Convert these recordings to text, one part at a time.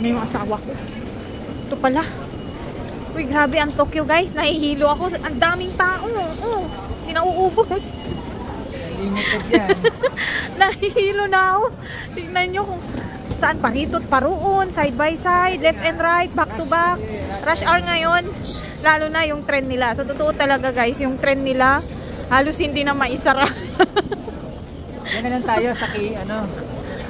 na yung asawa ko. Ito pala. Uy, grabe ang Tokyo guys. Nahihilo ako. Ang daming tao. Oh, hindi na uubos. Limited yan. Nahihilo na ako. Tingnan nyo kung saan paritot, paroon, side by side, left and right, back to back. Rush hour ngayon. Lalo na yung trend nila. So, totoo talaga guys, yung trend nila, halos hindi na maisara. Yan na lang tayo sa ano.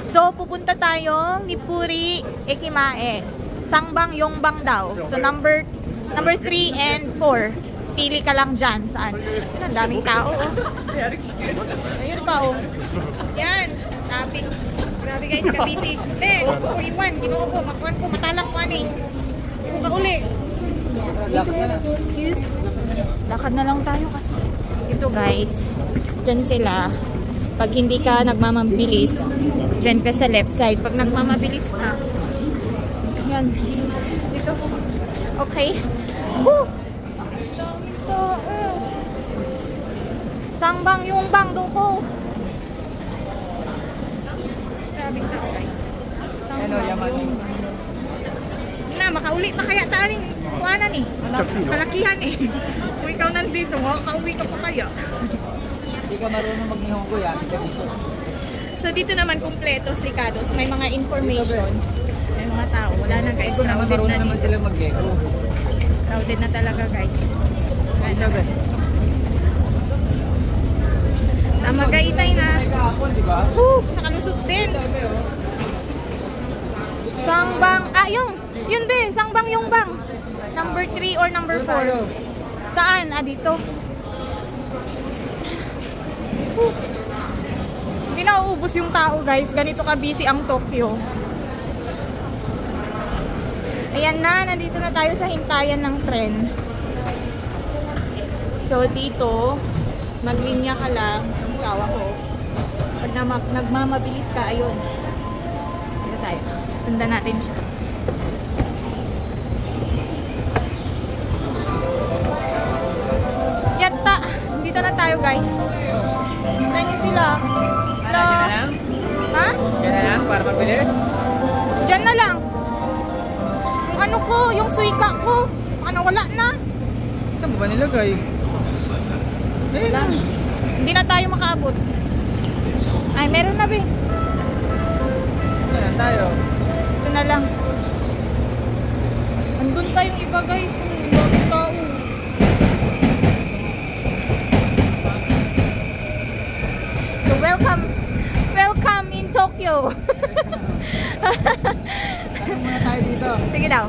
So, pupunta tayong Nippuri Ekimae. Sangbang Yongbang daw. So, number 3 and 4. Pili ka lang dyan. Saan? Yan, ang daming tao. Oh. Ayun pa, oh. Yan. Grabe guys, kabisi. Hindi, ako iwan. Ginoo ko. Makuhan ko. Matalang ko eh. Kung ka uli. Excuse. Lakad na lang tayo kasi. Ito guys. Dyan sila. Pag hindi ka nagmamabilis, dyan ka sa left side. Pag nagmamabilis ka, yan. Dito. Okay. Woo! Sangbang Yongbang doko. Grabe tao guys. Sangbang Yongbang. Na, makauli pa kaya taring kuanan eh. Kalakihan eh. Kung ikaw nandito, makakauwi ka pa kaya. Hindi ka marunong mag-nihongo yan. So dito naman kumpletos, Ricados. May mga information. May mga tao. Wala na guys. Crowded na naman sila mag-gecko. Crowded na talaga guys. Magaitay na. Nakalusot din. Sangbang, yun be, Sangbang Yongbang. Number 3 or number 4. Saan? Dito. Hindi na uubos yung tao guys. Ganito ka busy ang Tokyo. Ayan na, nandito na tayo sa hintayan ng tren. So dito, maglinya ka lang, ang asawa ko. Pag nagmamabilis ka, ayun. Dito tayo. Sundan natin siya. Yatta! Dito na tayo guys. Tignan niyo sila. Diyan na lang? Ha? Diyan na lang para mabili? Diyan na lang. Yung ano ko, yung suika ko. Ano, wala na. Saan ba nilagay? Ayun lang. Hindi na tayo makaabot. Ay, meron na be. Saan na tayo? Ito na lang. Andun pa yung iba guys. Ang daming tao. So welcome in Tokyo. Tanong muna tayo dito. Sige daw.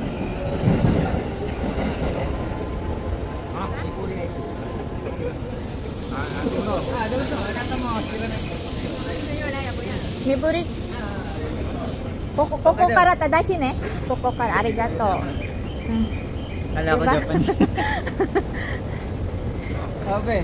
Nippuri. Koko kara tadashi ne. Koko kara arigato. Kala ko Japan. Okay.